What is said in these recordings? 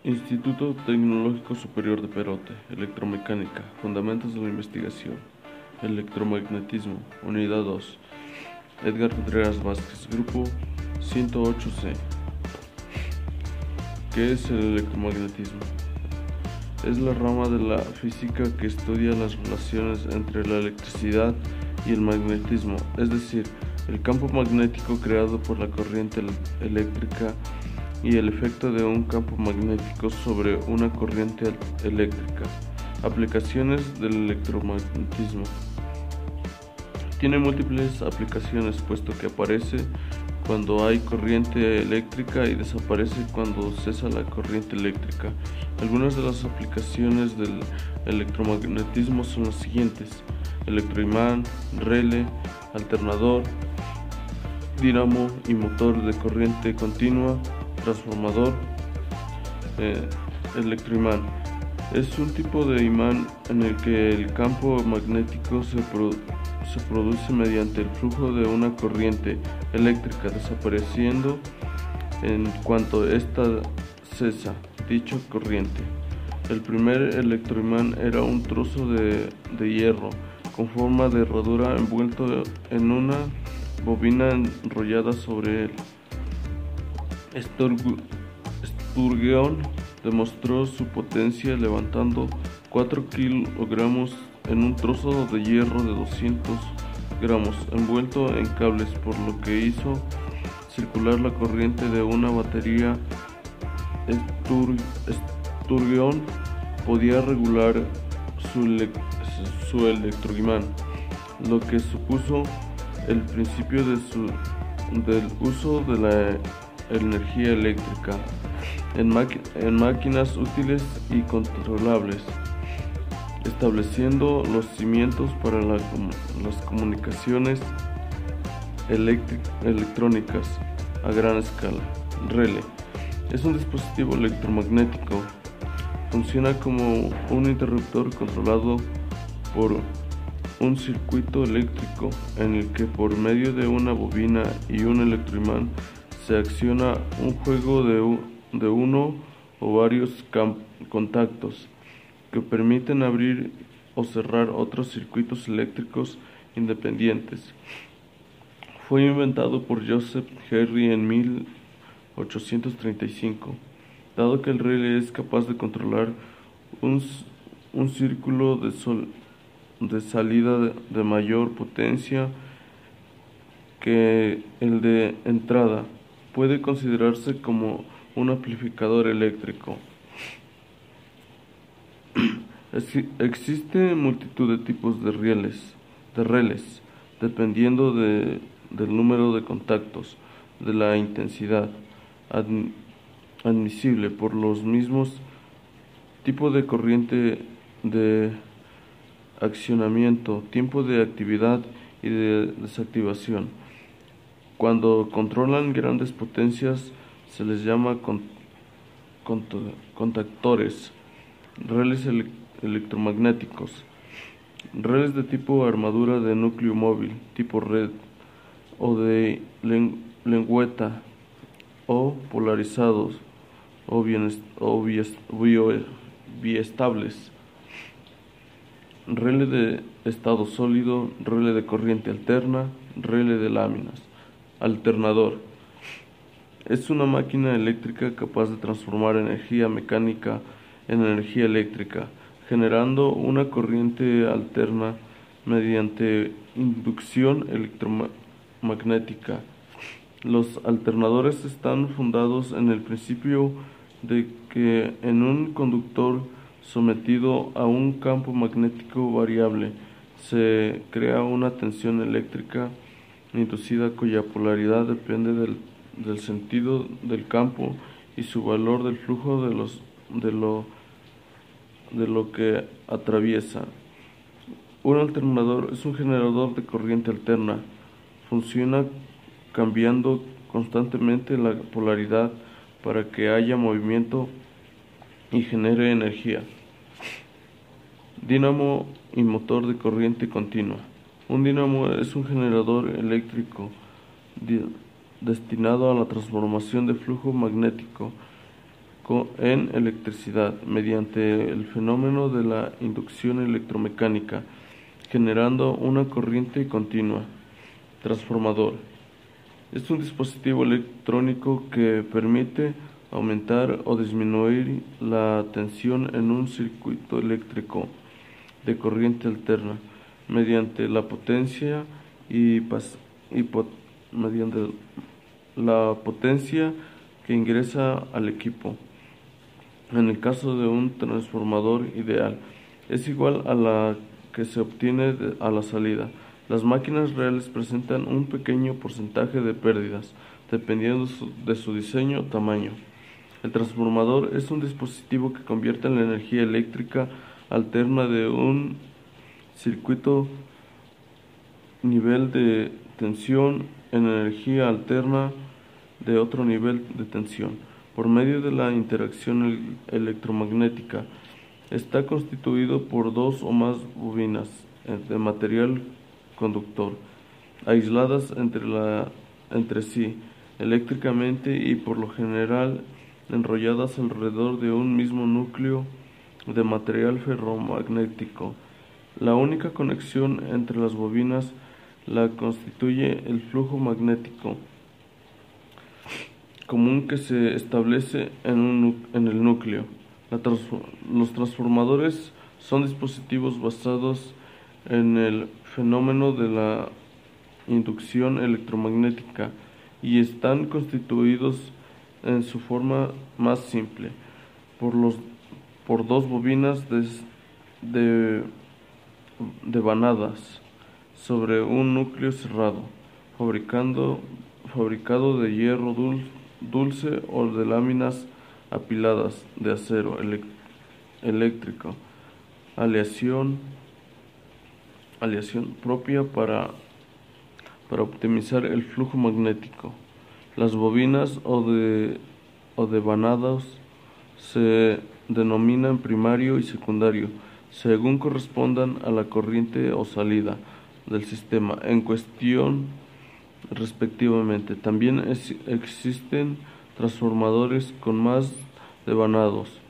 Instituto Tecnológico Superior de Perote, Electromecánica, Fundamentos de la Investigación, Electromagnetismo, Unidad 2, Edgar Contreras Vázquez, Grupo 108C. ¿Qué es el electromagnetismo? Es la rama de la física que estudia las relaciones entre la electricidad y el magnetismo, es decir, el campo magnético creado por la corriente eléctrica y el efecto de un campo magnético sobre una corriente eléctrica. Aplicaciones del electromagnetismo. Tiene múltiples aplicaciones puesto que aparece cuando hay corriente eléctrica y desaparece cuando cesa la corriente eléctrica. Algunas de las aplicaciones del electromagnetismo son las siguientes: electroimán, relé, alternador, dínamo y motor de corriente continua, transformador. Electroimán es un tipo de imán en el que el campo magnético se produce mediante el flujo de una corriente eléctrica, desapareciendo en cuanto ésta cesa dicha corriente. El primer electroimán era un trozo de hierro con forma de herradura envuelto en una bobina enrollada sobre él. Sturgeon demostró su potencia levantando 4 kilogramos en un trozo de hierro de 200 gramos envuelto en cables, por lo que hizo circular la corriente de una batería. Sturgeon podía regular su electroimán, lo que supuso el principio del uso de la energía eléctrica en máquinas útiles y controlables, estableciendo los cimientos para las comunicaciones electrónicas a gran escala. Relé es un dispositivo electromagnético. Funciona como un interruptor controlado por un circuito eléctrico en el que, por medio de una bobina y un electroimán, se acciona un juego de uno o varios contactos que permiten abrir o cerrar otros circuitos eléctricos independientes. Fue inventado por Joseph Henry en 1835. Dado que el relé es capaz de controlar un círculo de salida de mayor potencia que el de entrada, puede considerarse como un amplificador eléctrico. Existe multitud de tipos de relés, dependiendo del número de contactos, de la intensidad admisible por los mismos tipos de corriente, de accionamiento, tiempo de actividad y de desactivación. Cuando controlan grandes potencias se les llama contactores. Relés electromagnéticos. Relés de tipo armadura de núcleo móvil, tipo red, o de lengüeta, o polarizados, o biestables. Relé de estado sólido, relé de corriente alterna, relé de láminas. Alternador es una máquina eléctrica capaz de transformar energía mecánica en energía eléctrica, generando una corriente alterna mediante inducción electromagnética. Los alternadores están fundados en el principio de que en un conductor sometido a un campo magnético variable se crea una tensión eléctrica inducida cuya polaridad depende del sentido del campo y su valor del flujo de lo que atraviesa. Un alternador es un generador de corriente alterna. Funciona cambiando constantemente la polaridad para que haya movimiento y genere energía. Dínamo y motor de corriente continua. Un dínamo es un generador eléctrico destinado a la transformación de flujo magnético en electricidad mediante el fenómeno de la inducción electromecánica, generando una corriente continua. Transformador. Es un dispositivo electrónico que permite aumentar o disminuir la tensión en un circuito eléctrico de corriente alterna mediante la potencia mediante la potencia que ingresa al equipo. En el caso de un transformador ideal, es igual a la que se obtiene a la salida. Las máquinas reales presentan un pequeño porcentaje de pérdidas, dependiendo de su diseño o tamaño. El transformador es un dispositivo que convierte la energía eléctrica alterna de un circuito nivel de tensión en energía alterna de otro nivel de tensión, por medio de la interacción electromagnética. Está constituido por dos o más bobinas de material conductor, aisladas entre sí eléctricamente y por lo general enrolladas alrededor de un mismo núcleo de material ferromagnético. La única conexión entre las bobinas la constituye el flujo magnético común que se establece en el núcleo. Los transformadores son dispositivos basados en el fenómeno de la inducción electromagnética y están constituidos en su forma más simple por dos bobinas devanadas sobre un núcleo cerrado, fabricado de hierro dulce o de láminas apiladas de acero eléctrico, aleación propia para optimizar el flujo magnético. Las bobinas o devanados se denominan primario y secundario, según correspondan a la corriente o salida del sistema en cuestión respectivamente. También existen transformadores con más devanados.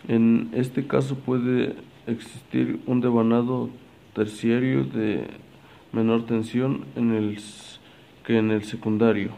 En este caso puede existir un devanado terciario de menor tensión que en el secundario.